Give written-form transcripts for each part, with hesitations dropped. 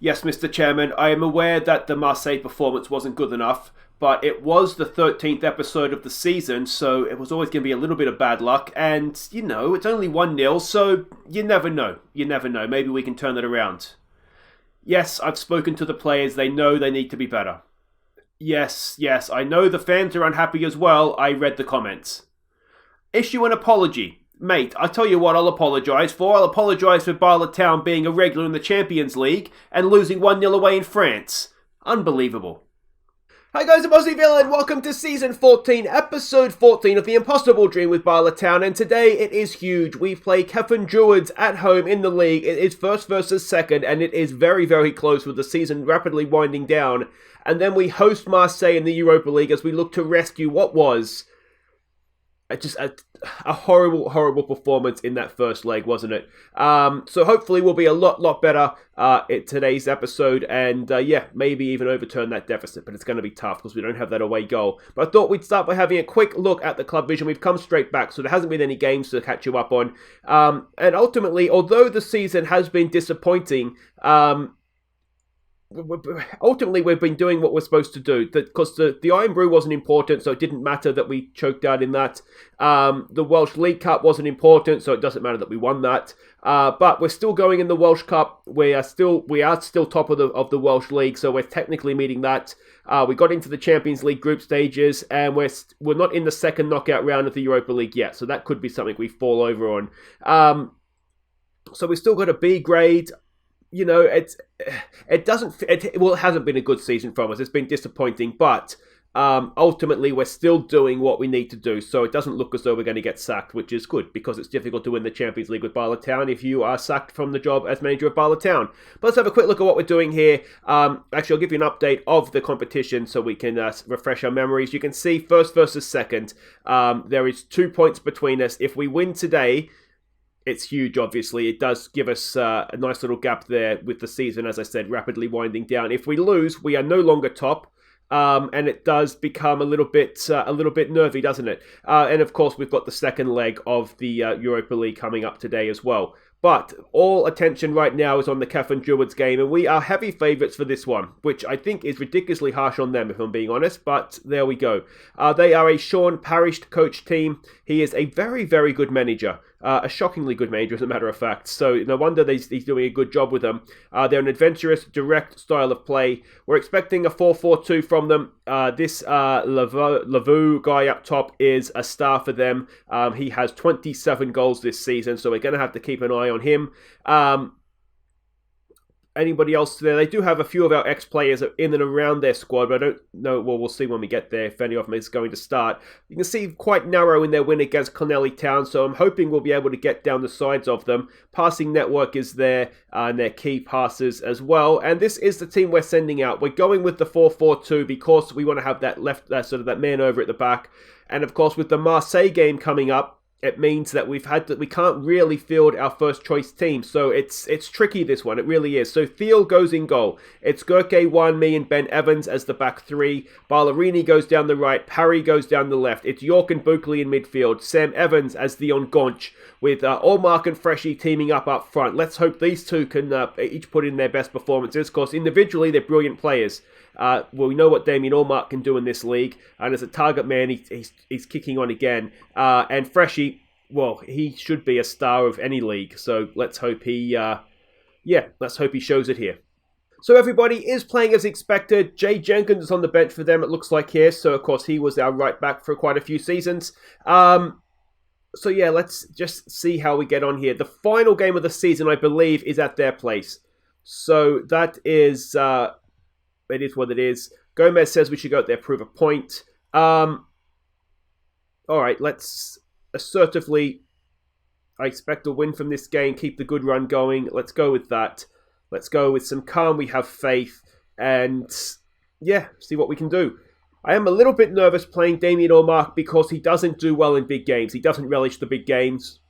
Yes, Mr. Chairman, I am aware that the Marseille performance wasn't good enough, but it was the 13th episode of the season, so it was always going to be a little bit of bad luck, and, it's only 1-0, so you never know. You never know. Maybe we can turn it around. Yes, I've spoken to the players. They know they need to be better. Yes, I know the fans are unhappy as well. I read the comments. Issue an apology. Mate, I tell you what I'll apologise for. I'll apologise for Bala Town being a regular in the Champions League and losing 1-0 away in France. Unbelievable. Hi guys, I'm Aussie Villain. Welcome to Season 14, Episode 14 of The Impossible Dream with Bala Town. And today it is huge. We play Cefn Druids at home in the league. It is first versus second, and it is very, very close with the season rapidly winding down. And then we host Marseille in the Europa League as we look to rescue what was just a horrible performance in that first leg, wasn't it? So hopefully we'll be a lot better in today's episode, and maybe even overturn that deficit, but it's going to be tough because we don't have that away goal. But I thought we'd start by having a quick look at the club vision. We've come straight back, so there hasn't been any games to catch you up on. And ultimately, although the season has been disappointing, ultimately we've been doing what we're supposed to do, because the Iron Brew wasn't important, so it didn't matter that we choked out in that. The Welsh League Cup wasn't important, so it doesn't matter that we won that. But we're still going in the Welsh Cup. We are still top of the Welsh League, so we're technically meeting that. We got into the Champions League group stages, and we're not in the second knockout round of the Europa League yet, so that could be something we fall over on. So we still got a B grade. It hasn't been a good season from us. It's been disappointing, but ultimately we're still doing what we need to do. So it doesn't look as though we're going to get sacked, which is good, because it's difficult to win the Champions League with Bala Town if you are sacked from the job as manager of Bala Town. But let's have a quick look at what we're doing here. Actually, I'll give you an update of the competition so we can refresh our memories. You can see first versus second. There is 2 points between us. If we win today, it's huge, obviously. It does give us a nice little gap there with the season, as I said, rapidly winding down. If we lose, we are no longer top, and it does become a little bit nervy, doesn't it? And of course, we've got the second leg of the Europa League coming up today as well. But all attention right now is on the Cefn Druids game, and we are heavy favourites for this one, which I think is ridiculously harsh on them, if I'm being honest, but there we go. They are a Sean Parrish-coached team. He is a very, very good manager. A shockingly good manager, as a matter of fact. So no wonder he's doing a good job with them. They're an adventurous, direct style of play. We're expecting a 4-4-2 from them. This Lavu guy up top is a star for them. He has 27 goals this season, so we're going to have to keep an eye on him. Anybody else there? They do have a few of our ex-players in and around their squad, but I don't know. Well, we'll see when we get there if any of them is going to start. You can see quite narrow in their win against Connelly Town, so I'm hoping we'll be able to get down the sides of them. Passing network is there, and their key passes as well. And this is the team we're sending out. We're going with the 4-4-2 because we want to have that that man over at the back. And of course, with the Marseille game coming up, it means that we can't really field our first choice team. So it's tricky, this one. It really is. So Thiel goes in goal. It's Gurke, Wan, me, and Ben Evans as the back three. Ballerini goes down the right. Parry goes down the left. It's York and Buckley in midfield. Sam Evans as the on-gonch, with Allmark and Freshy teaming up front. Let's hope these two can each put in their best performances. Of course, individually, they're brilliant players. We know what Damien Allmark can do in this league, and as a target man, he's kicking on again. And Freshy, well, he should be a star of any league. So let's hope he shows it here. So everybody is playing as expected. Jay Jenkins is on the bench for them, it looks like here. So of course he was our right back for quite a few seasons. So yeah, let's just see how we get on here. The final game of the season, I believe, is at their place. So that is. It is what it is. Gomez says we should go out there, prove a point. All right, let's assertively. I expect a win from this game. Keep the good run going. Let's go with that. Let's go with some calm. We have faith. And yeah, see what we can do. I am a little bit nervous playing Damien Allmark because he doesn't do well in big games. He doesn't relish the big games.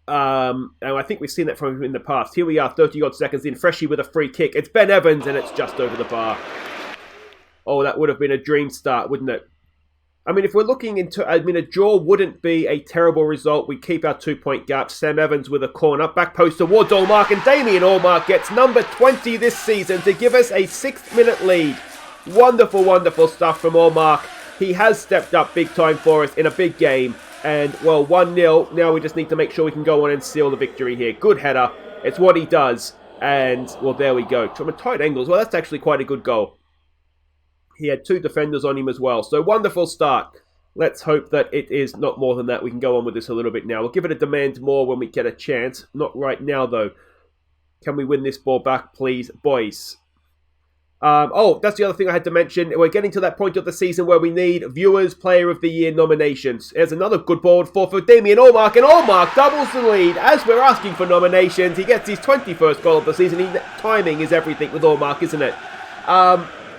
And I think we've seen that from him in the past. Here we are, 30-odd seconds in. Freshy with a free kick. It's Ben Evans, and it's just over the bar. Oh, that would have been a dream start, wouldn't it? I mean, if we're looking into, I mean, a draw wouldn't be a terrible result. We keep our 2-point gap. Sam Evans with a corner. Back post towards Allmark, and Damien Allmark gets number 20 this season to give us a 6-minute lead. Wonderful, wonderful stuff from Allmark. He has stepped up big time for us in a big game. And, well, 1-0. Now we just need to make sure we can go on and seal the victory here. Good header. It's what he does. And, well, there we go. From a tight angle as well. That's actually quite a good goal. He had 2 defenders on him as well. So, wonderful start. Let's hope that it is not more than that. We can go on with this a little bit now. We'll give it a demand more when we get a chance. Not right now, though. Can we win this ball back, please, boys? That's the other thing I had to mention. We're getting to that point of the season where we need Viewers Player of the Year nominations. There's another good ball for Damien Allmark, and Allmark doubles the lead. As we're asking for nominations, he gets his 21st goal of the season. Timing is everything with Allmark, isn't it?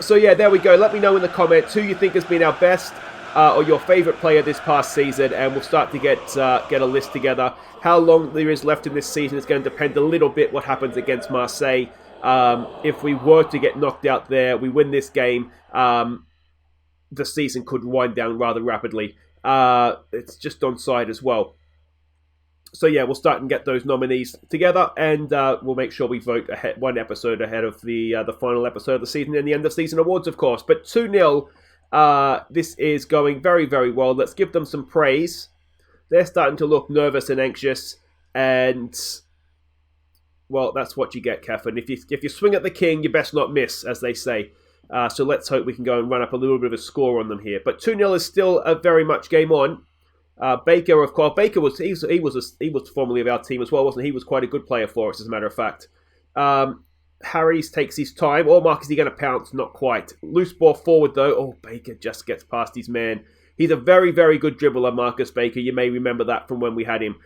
So yeah, there we go. Let me know in the comments who you think has been our best or your favourite player this past season, and we'll start to get a list together. How long there is left in this season is going to depend a little bit what happens against Marseille. If we were to get knocked out there, we win this game, the season could wind down rather rapidly. It's just onside as well. So yeah, we'll start and get those nominees together, and we'll make sure we vote ahead, one episode ahead of the final episode of the season and the end of season awards, of course. But 2-0, this is going very, very well. Let's give them some praise. They're starting to look nervous and anxious, and well, that's what you get, Cefn. If you swing at the king, you best not miss, as they say. So let's hope we can go and run up a little bit of a score on them here. But 2-0 is still a very much game on. Baker, of course, he was formerly of our team as well, wasn't he? He was quite a good player for us, as a matter of fact. Harries takes his time. Allmark, is he going to pounce? Not quite. Loose ball forward, though. Oh, Baker just gets past his man. He's a very, very good dribbler, Marcus Baker. You may remember that from when we had him.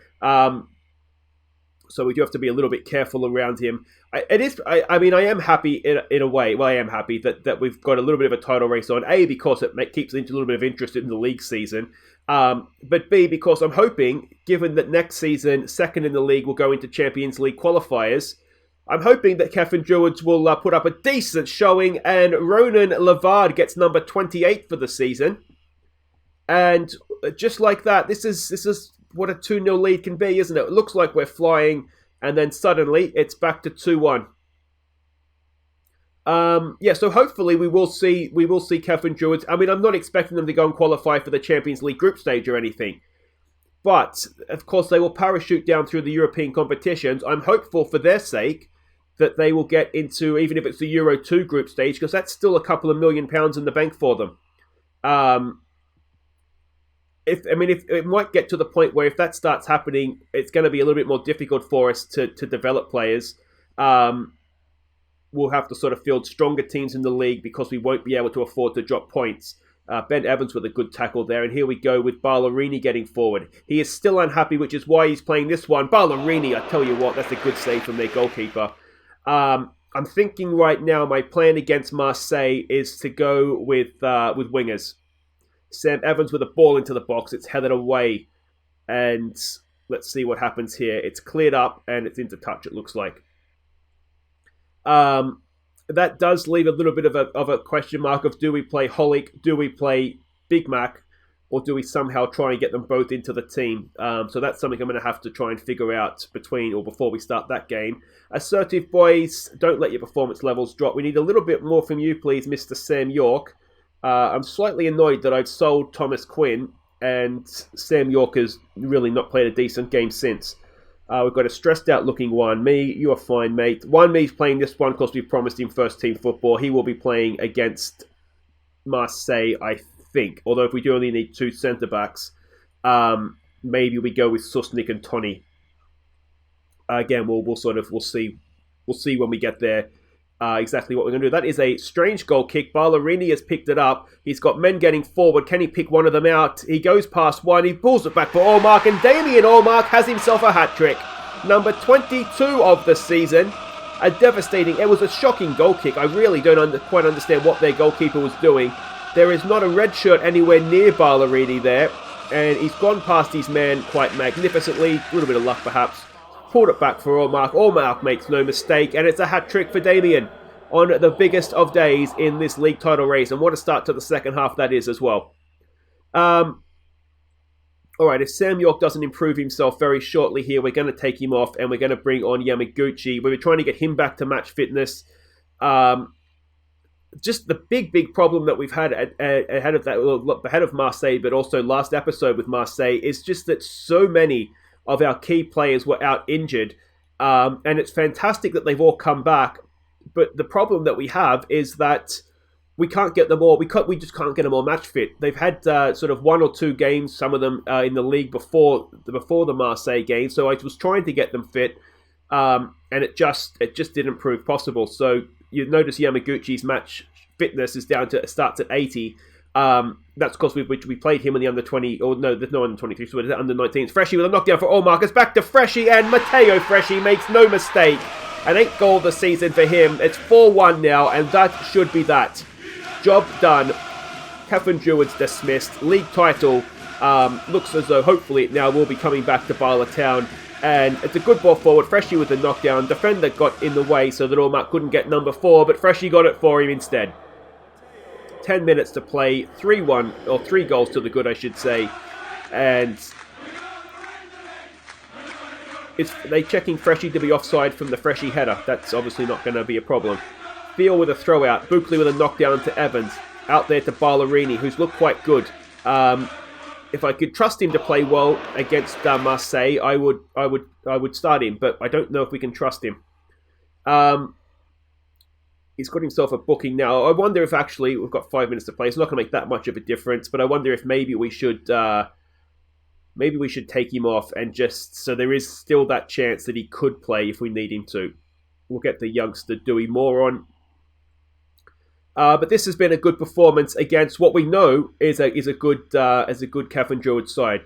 So we do have to be a little bit careful around him. I am happy in a way. Well, I am happy that we've got a little bit of a title race on. A, because it keeps a little bit of interest in the league season. But B, because I'm hoping, given that next season, second in the league will go into Champions League qualifiers, I'm hoping that Cefn Druids will put up a decent showing, and Ronan Lavard gets number 28 for the season. And just like that, this is what a 2-0 lead can be, isn't it? It looks like we're flying, and then suddenly it's back to 2-1. So hopefully we will see Cefn Druids. I mean, I'm not expecting them to go and qualify for the Champions League group stage or anything. But, of course, they will parachute down through the European competitions. I'm hopeful for their sake that they will get into, even if it's the Euro 2 group stage, because that's still a couple of £1 million in the bank for them. If it might get to the point where if that starts happening, it's going to be a little bit more difficult for us to develop players. We'll have to sort of field stronger teams in the league because we won't be able to afford to drop points. Ben Evans with a good tackle there, and here we go with Ballerini getting forward. He is still unhappy, which is why he's playing this one. Ballerini, I tell you what, that's a good save from their goalkeeper. I'm thinking right now my plan against Marseille is to go with wingers. Sam Evans with a ball into the box. It's headed away. And let's see what happens here. It's cleared up and it's into touch, it looks like. That does leave a little bit of a question mark of, do we play Holic, do we play Big Mac, or do we somehow try and get them both into the team? So that's something I'm going to have to try and figure out before we start that game. Assertive boys, don't let your performance levels drop. We need a little bit more from you, please, Mr. Sam York. I'm slightly annoyed that I've sold Thomas Quinn, and Sam York has really not played a decent game since. We've got a stressed out looking one. Me, you are fine, mate. Me's playing this one because we promised him first team football. He will be playing against Marseille, I think. Although if we do only need 2 centre-backs, maybe we go with Susnik and Tony. Again, we'll see when we get there. Exactly what we're going to do. That is a strange goal kick. Ballerini has picked it up. He's got men getting forward. Can he pick one of them out? He goes past one. He pulls it back for Allmark, and Damien Allmark has himself a hat-trick. Number 22 of the season. A devastating... It was a shocking goal kick. I really don't quite understand what their goalkeeper was doing. There is not a red shirt anywhere near Ballerini there, and he's gone past his man quite magnificently. A little bit of luck, perhaps. Pulled it back for Allmark. Allmark makes no mistake, and it's a hat-trick for Damien on the biggest of days in this league title race. And what a start to the second half that is as well. All right, if Sam York doesn't improve himself very shortly here, we're going to take him off and we're going to bring on Yamaguchi. We were trying to get him back to match fitness. Just the big problem that we've had ahead of Marseille, but also last episode with Marseille, is just that so many of our key players were out injured. And it's fantastic that they've all come back. But the problem that we have is that we can't get them all. We just can't get them all match fit. They've had sort of 1 or 2 games, some of them in the league before the Marseille game. So I was trying to get them fit, and it just didn't prove possible. So you notice Yamaguchi's match fitness is starts at 80. That's because we played him in the under 20, or no, there's no under 23, so it's under 19. Freshie with a knockdown for Allmark. It's back to Freshie, and Matteo Freshie makes no mistake. An 8th goal of the season for him. It's 4-1 now, and that should be that. Job done. Cefn Druids dismissed. League title looks as though hopefully now will be coming back to Bala Town. And it's a good ball forward. Freshie with the knockdown. Defender got in the way so that Allmark couldn't get number 4, but Freshie got it for him instead. 10 minutes to play. 3-1, or 3 goals to the good, I should say. And they checking Freshie to be offside from the Freshie header. That's obviously not going to be a problem. Field with a throw out. Buckley with a knockdown to Evans. Out there to Ballerini, who's looked quite good. If I could trust him to play well against Marseille, I would start him, but I don't know if we can trust him. He's got himself a booking now. I wonder if actually we've got 5 minutes to play. It's not going to make that much of a difference, but I wonder if maybe we should take him off and just so there is still that chance that he could play if we need him to. We'll get the youngster Dewey Moore on. But this has been a good performance against what we know is a good Cefn Druids side.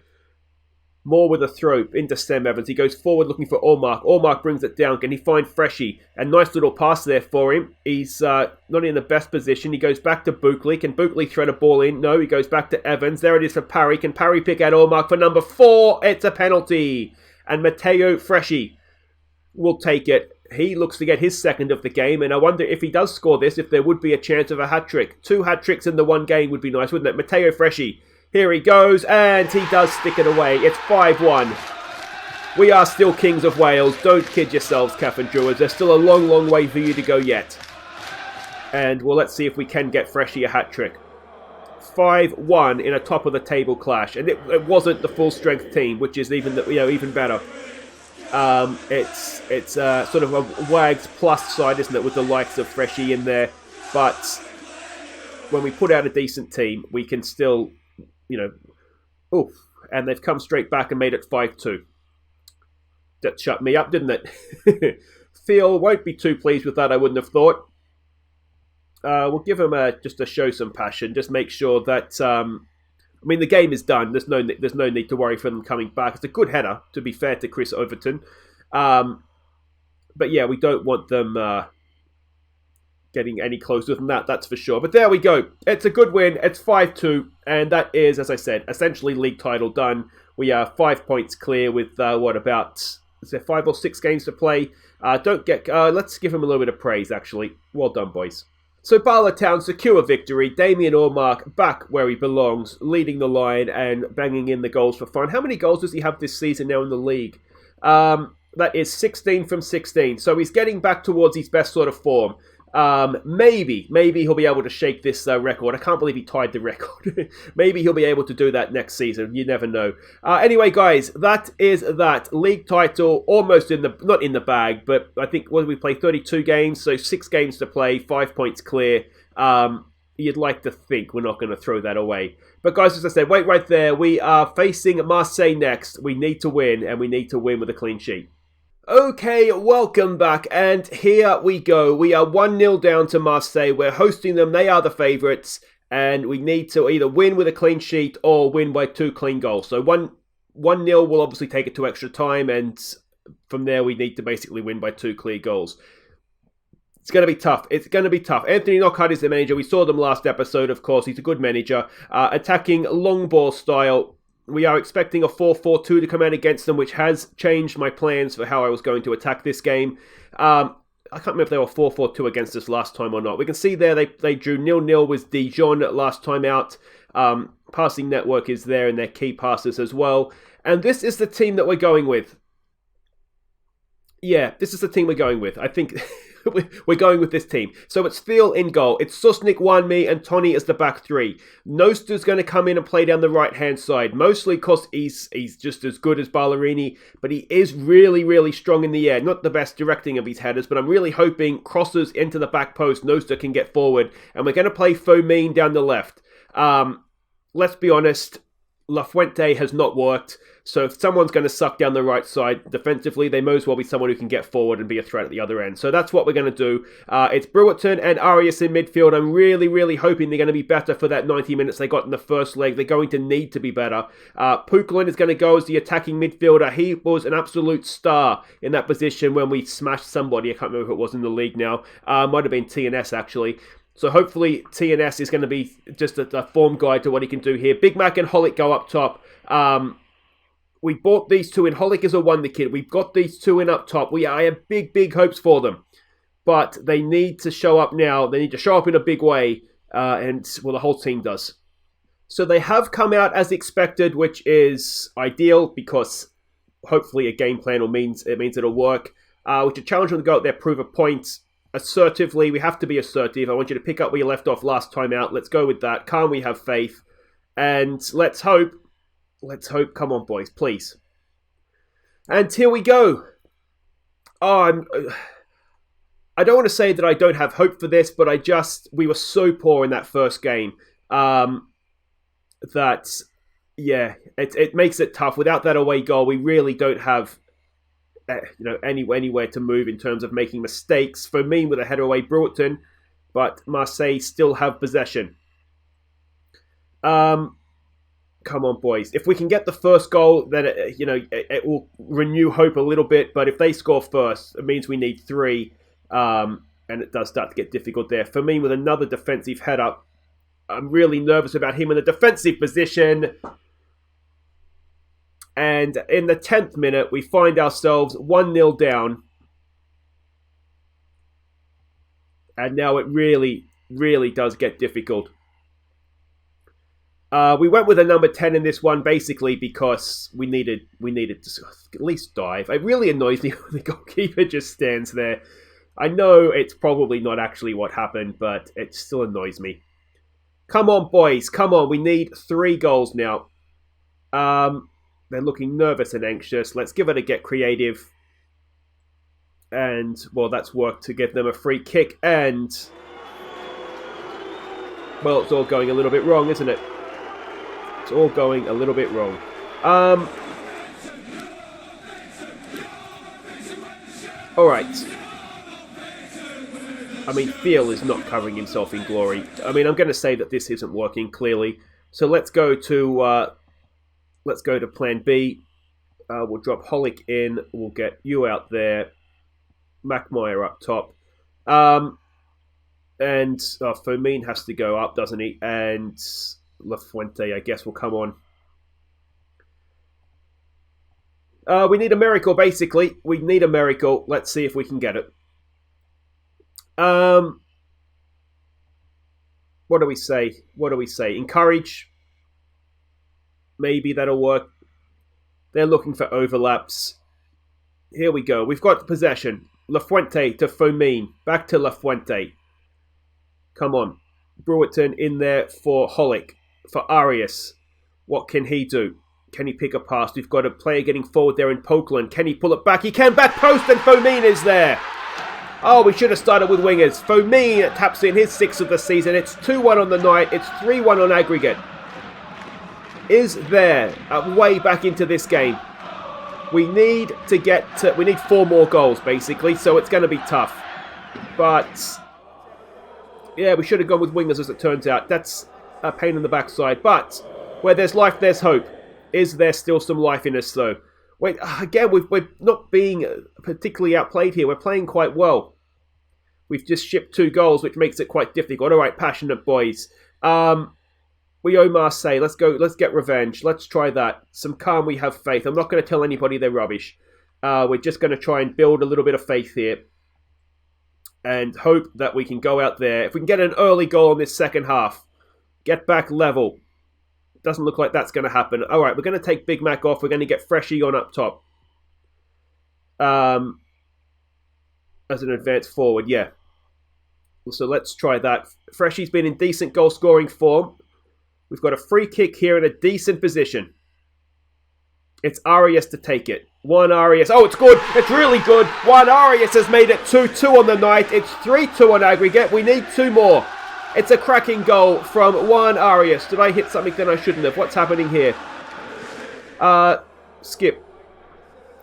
Moore with a throw into Sam Evans. He goes forward looking for Allmark. Allmark brings it down. Can he find Freshie? A nice little pass there for him. He's not in the best position. He goes back to Buckley. Can Buckley thread a ball in? No, he goes back to Evans. There it is for Parry. Can Parry pick out Allmark for number 4? It's a penalty. And Matteo Freshie will take it. He looks to get his second of the game, and I wonder if he does score this, if there would be a chance of a hat-trick. 2 hat-tricks in the one game would be nice, wouldn't it? Matteo Freshie, here he goes, and he does stick it away. It's 5-1. We are still kings of Wales. Don't kid yourselves, Cefn Druids. There's still a long, long way for you to go yet. And, well, let's see if we can get Freshie a hat-trick. 5-1 in a top-of-the-table clash, and it wasn't the full-strength team, which is even better. It's sort of a Wags plus side, isn't it, with the likes of Freshie in there. But when we put out a decent team, we can still, and they've come straight back and made it 5-2. That shut me up, didn't it? Phil won't be too pleased with that, I wouldn't have thought. We'll give him just to show some passion, just make sure that... the game is done. There's no need to worry for them coming back. It's a good header, to be fair to Chris Overton. But yeah, we don't want them getting any closer than that, that's for sure. But there we go. It's a good win. It's 5-2. And that is, as I said, essentially league title done. We are 5 points clear with, is there 5 or 6 games to play? Let's give him a little bit of praise, actually. Well done, boys. So Bala Town secure victory. Damien Allmark back where he belongs, leading the line and banging in the goals for fun. How many goals does he have this season now in the league? That is 16 from 16. So he's getting back towards his best sort of form. Maybe he'll be able to shake this record. I can't believe he tied the record. Maybe he'll be able to do that next season. You never know. Anyway, guys, that is that. League title almost not in the bag, but I think, what did we play? 32 games, so 6 games to play, 5 points clear. You'd like to think we're not going to throw that away. But guys, as I said, wait right there. We are facing Marseille next. We need to win, and we need to win with a clean sheet. Okay, welcome back, and here we go. We are 1-0 down to Marseille. We're hosting them. They are the favourites, and we need to either win with a clean sheet or win by 2 clean goals. So 1-0 will obviously take it to extra time, and from there we need to basically win by 2 clear goals. It's going to be tough. It's going to be tough. Anthony Knockhart is the manager. We saw them last episode, of course. He's a good manager. Attacking long ball style. We are expecting a 4-4-2 to come out against them, which has changed my plans for how I was going to attack this game. I can't remember if they were 4-4-2 against us last time or not. We can see there they drew 0-0 with Dijon last time out. Passing network is there and their key passes as well. And this is the team that we're going with. Yeah, this is the team we're going with. I think we're going with this team. So it's Thiel in goal. It's Susnik, Wanmi, and Tony as the back three. Noster's going to come in and play down the right-hand side, mostly because he's just as good as Ballerini, but he is really, really strong in the air. Not the best directing of his headers, but I'm really hoping crosses into the back post, Noster can get forward, and we're going to play Fomin down the left. Let's be honest, La Fuente has not worked. So if someone's going to suck down the right side defensively, they may as well be someone who can get forward and be a threat at the other end. So that's what we're going to do. It's Brewerton and Arias in midfield. I'm really, really hoping they're going to be better for that 90 minutes they got in the first leg. They're going to need to be better. Puklin is going to go as the attacking midfielder. He was an absolute star in that position when we smashed somebody. I can't remember who it was in the league now. Might have been TNS actually. So hopefully TNS is going to be just a form guide to what he can do here. Big Mac and Holic go up top. We bought these two in. Holic is a wonder kid. We've got these two in up top. I have big, big hopes for them. But they need to show up now. They need to show up in a big way. And, well, the whole team does. So they have come out as expected, which is ideal because hopefully a game plan means it'll work. Which a challenge them to go out there, prove a point assertively. We have to be assertive. I want you to pick up where you left off last time out. Let's go with that. Can't we have faith? And let's hope. Come on, boys, please. And here we go. Oh, I don't want to say that I don't have hope for this, but we were so poor in that first game that, yeah, it makes it tough. Without that away goal, we really don't have anywhere to move in terms of making mistakes. For me, with a header away, Brewerton, but Marseille still have possession. Come on, boys. If we can get the first goal, then it will renew hope a little bit. But if they score first, it means we need 3. And it does start to get difficult there. For me, with another defensive header, I'm really nervous about him in the defensive position. And in the 10th minute, we find ourselves 1-0 down. And now it really, really does get difficult. We went with a number 10 in this one, basically because we needed to at least dive. It really annoys me when the goalkeeper just stands there. I know it's probably not actually what happened, but it still annoys me. Come on, boys. Come on. We need 3 goals now. They're looking nervous and anxious. Let's give it a get creative. And, well, that's worked to give them a free kick. And, well, it's all going a little bit wrong, isn't it? It's all going a little bit wrong. Alright. I mean, Thiel is not covering himself in glory. I mean, I'm going to say that this isn't working, clearly. So let's go to plan B. We'll drop Holic in. We'll get you out there. Mackmeyer up top. And Fomin has to go up, doesn't he? And La Fuente, I guess, will come on. We need a miracle, basically. We need a miracle. Let's see if we can get it. What do we say? Encourage. Maybe that'll work. They're looking for overlaps. Here we go. We've got possession. La Fuente to Fomin. Back to La Fuente. Come on. Brewerton in there for Holic. For Arias. What can he do? Can he pick a pass? We've got a player getting forward there in Pokeland. Can he pull it back? He can. Back post, and Fomin is there. Oh, we should have started with wingers. Fomin taps in his 6th of the season. It's 2-1 on the night. It's 3-1 on aggregate. Is there a way back into this game? We need 4 more goals, basically, so it's going to be tough. But, yeah, we should have gone with wingers, as it turns out. That's a pain in the backside. But, where there's life, there's hope. Is there still some life in us, though? Wait, again, we're not being particularly outplayed here. We're playing quite well. We've just shipped 2 goals, which makes it quite difficult. All right, passionate boys. We owe Marseille. Let's go. Let's get revenge. Let's try that. Some calm, we have faith. I'm not going to tell anybody they're rubbish. We're just going to try and build a little bit of faith here. and hope that we can go out there. If we can get an early goal in this second half, get back level. Doesn't look like that's going to happen. All right, we're going to take Big Mac off. We're going to get Freshie on up top. As an advanced forward, yeah. So let's try that. Freshie's been in decent goal scoring form. We've got a free kick here in a decent position. It's Arias to take it. One Arias. Oh, it's good. It's really good. One Arias has made it 2-2 on the night. It's 3-2 on aggregate. We need 2 more. It's a cracking goal from Juan Arias. Did I hit something that I shouldn't have? What's happening here? Skip.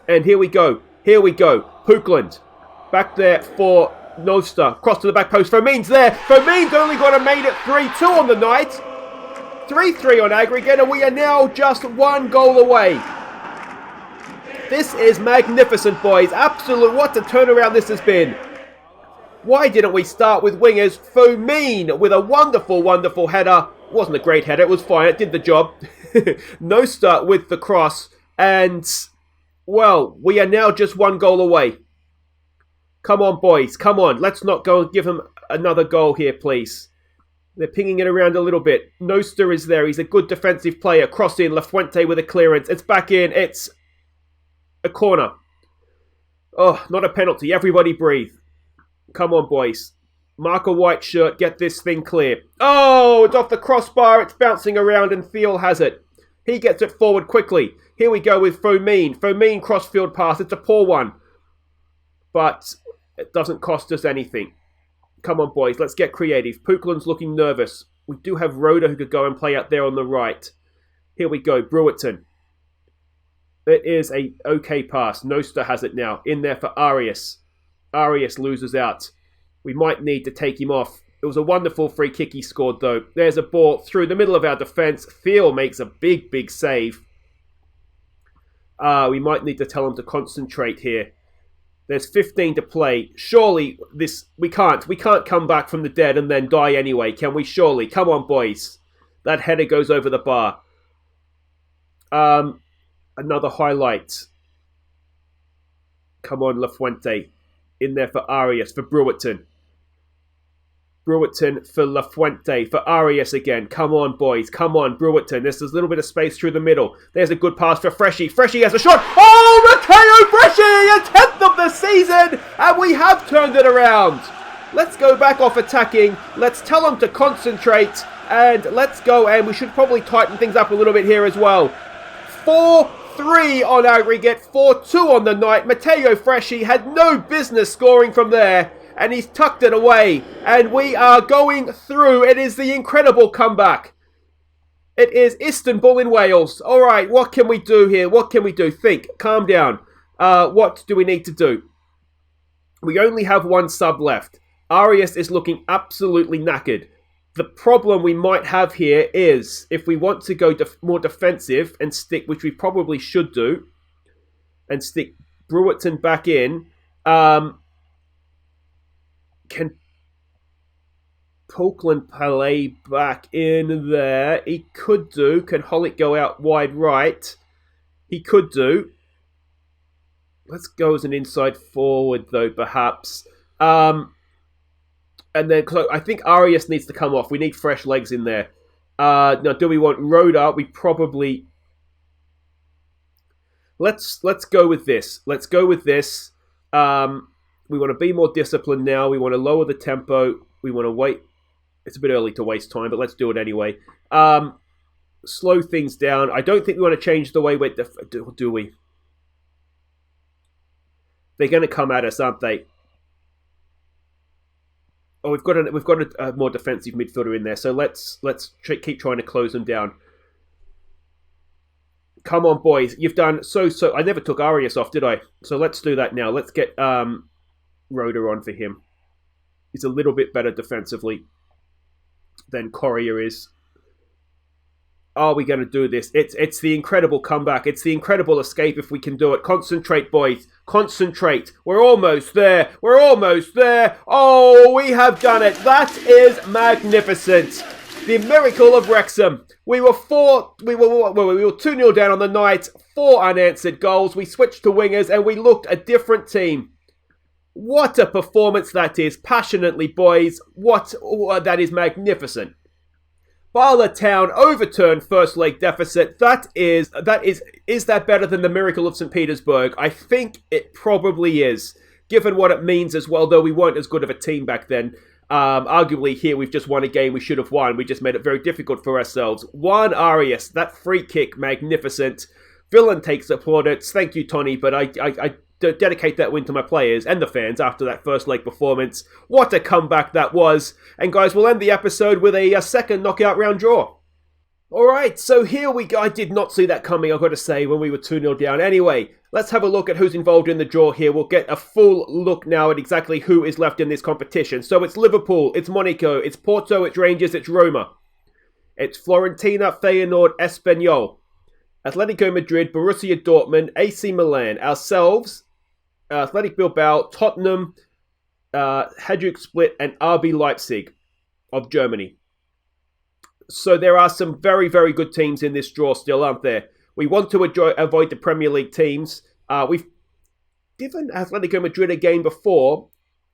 And here we go. Here we go. Hookland. Back there for Noster. Cross to the back post. Firmine's there. Firmine's only got to made it 3-2 on the night. 3-3 on aggregate. And we are now just 1 goal away. This is magnificent, boys. Absolute. What a turnaround this has been. Why didn't we start with wingers? Firmine with a wonderful, wonderful header. It wasn't a great header. It was fine. It did the job. Noster with the cross. And, well, we are now just 1 goal away. Come on, boys. Come on. Let's not go and give him another goal here, please. They're pinging it around a little bit. Noster is there. He's a good defensive player. Cross in. Lafuente with a clearance. It's back in. It's a corner. Oh, not a penalty. Everybody breathe. Come on, boys. Mark a white shirt. Get this thing clear. Oh, it's off the crossbar. It's bouncing around and Thiel has it. He gets it forward quickly. Here we go with Firmine. Firmine crossfield pass. It's a poor one. But it doesn't cost us anything. Come on, boys. Let's get creative. Pukland's looking nervous. We do have Rhoda who could go and play out there on the right. Here we go. Brewerton. It is a okay pass. Noster has it now. In there for Arias. Arias loses out. We might need to take him off. It was a wonderful free kick he scored, though. There's a ball through the middle of our defence. Thiel makes a big, big save. We might need to tell him to concentrate here. There's 15 to play. Surely we can't come back from the dead and then die anyway, can we? Surely. Come on, boys. That header goes over the bar. Another highlight. Come on, Lafuente. In there for Arias, for Brewerton. Brewerton for Lafuente, for Arias again. Come on, boys. Come on, Brewerton. There's a little bit of space through the middle. There's a good pass for Freshie. Freshie has a shot. Oh, Matteo Freshie! A 10th of the season! And we have turned it around. Let's go back off attacking. Let's tell them to concentrate. And let's go. And we should probably tighten things up a little bit here as well. 4-3 on aggregate. 4-2 on the night. Matteo Freshie had no business scoring from there. And he's tucked it away. And we are going through. It is the incredible comeback. It is Istanbul in Wales. All right, what can we do here? What can we do? Think. Calm down. What do we need to do? We only have 1 sub left. Arias is looking absolutely knackered. The problem we might have here is, if we want to go more defensive and stick, which we probably should do, and stick Brewerton back in, can Copeland play back in there? He could do. Can Holick go out wide right? He could do. Let's go as an inside forward, though, perhaps. And then I think Arias needs to come off. We need fresh legs in there. Now, do we want Rhoda? We probably... Let's go with this. Let's go with this. We want to be more disciplined now. We want to lower the tempo. We want to wait. It's a bit early to waste time, but let's do it anyway. Slow things down. I don't think we want to change the way we... Do we? They're going to come at us, aren't they? Oh, we've got a more defensive midfielder in there, so let's keep trying to close them down. Come on, boys. You've done so... I never took Arias off, did I? So let's do that now. Let's get Rhoda on for him. He's a little bit better defensively than Corrier is. Are we going to do this? It's the incredible comeback. It's the incredible escape if we can do it. Concentrate, boys. Concentrate. We're almost there. We're almost there. Oh, we have done it. That is magnificent. The miracle of Wrexham. We were 2-0 down on the night. 4 unanswered goals. We switched to wingers and we looked a different team. What a performance that is. Passionately, boys. That is magnificent. Bala Town overturned first leg deficit. Is that better than the miracle of St. Petersburg? I think it probably is, given what it means as well, though we weren't as good of a team back then. Arguably here we've just won a game we should have won. We just made it very difficult for ourselves. Juan Arias, that free kick, magnificent. Villain takes the plaudits. Thank you, Tony, but I dedicate that win to my players and the fans after that first leg performance. What a comeback that was. And guys, we'll end the episode with a second knockout round draw. Alright, so here we go. I did not see that coming, I've got to say, when we were 2-0 down. Anyway, let's have a look at who's involved in the draw here. We'll get a full look now at exactly who is left in this competition. So it's Liverpool, it's Monaco, it's Porto, it's Rangers, it's Roma. It's Fiorentina, Feyenoord, Espanyol, Atletico Madrid, Borussia Dortmund, AC Milan, ourselves, Athletic Bilbao, Tottenham, Hajduk Split, and RB Leipzig of Germany. So there are some very, very good teams in this draw still, aren't there? We want to avoid the Premier League teams. We've given Atletico Madrid a game before.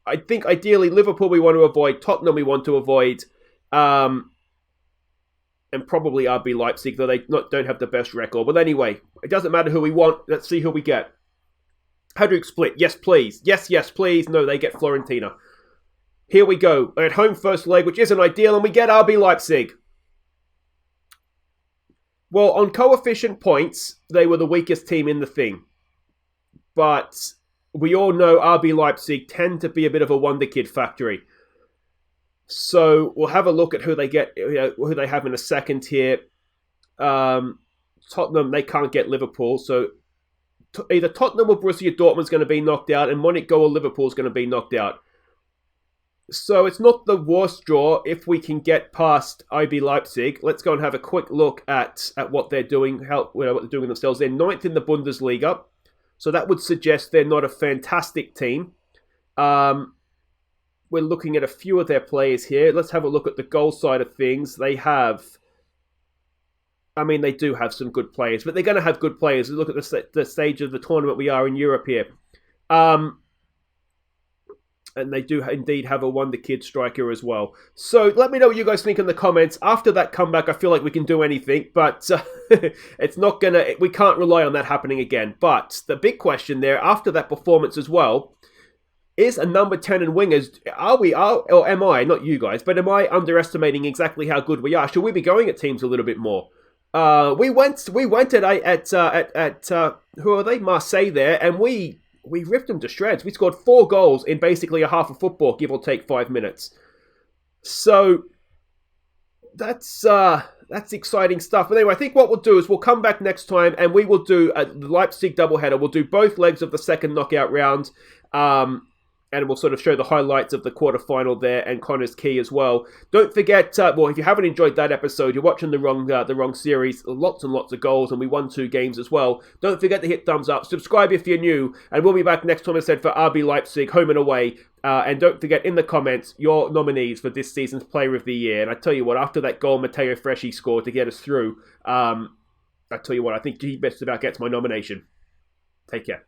I think ideally Liverpool we want to avoid, Tottenham we want to avoid, and probably RB Leipzig, though they don't have the best record. But anyway, it doesn't matter who we want. Let's see who we get. Hajduk Split, yes please. Yes, please. No, they get Fiorentina. Here we go. At home first leg, which isn't ideal, and we get RB Leipzig. Well, on coefficient points, they were the weakest team in the thing. But we all know RB Leipzig tend to be a bit of a wonder kid factory. So we'll have a look at who they get, who they have in a second here. Tottenham, they can't get Liverpool, so either Tottenham or Borussia Dortmund's going to be knocked out, and Monaco or Liverpool's going to be knocked out. So it's not the worst draw if we can get past RB Leipzig. Let's go and have a quick look at what they're doing, what they're doing with themselves. They're 9th in the Bundesliga, so that would suggest they're not a fantastic team. We're looking at a few of their players here. Let's have a look at the goal side of things. They do have some good players, but they're going to have good players. Look at the stage of the tournament we are in Europe here. And they do indeed have a wonder kid striker as well. So let me know what you guys think in the comments. After that comeback, I feel like we can do anything, but it's not going to... We can't rely on that happening again. But the big question there, after that performance as well, is a number 10 in wingers. Or am I, not you guys, but am I underestimating exactly how good we are? Should we be going at teams a little bit more? We went at who are they? Marseille there, and we ripped them to shreds. We scored 4 goals in basically a half of football, give or take 5 minutes. So that's exciting stuff. But anyway, I think what we'll do is we'll come back next time and we will do a Leipzig doubleheader. We'll do both legs of the second knockout round. And we'll sort of show the highlights of the quarterfinal there and Connor's key as well. Don't forget, if you haven't enjoyed that episode, you're watching the wrong series. Lots and lots of goals, and we won 2 games as well. Don't forget to hit thumbs up. Subscribe if you're new, and we'll be back next time, I said, for RB Leipzig, home and away. And don't forget, in the comments, your nominees for this season's Player of the Year. And I tell you what, after that goal Matteo Freschi scored to get us through, I tell you what, I think he best about gets my nomination. Take care.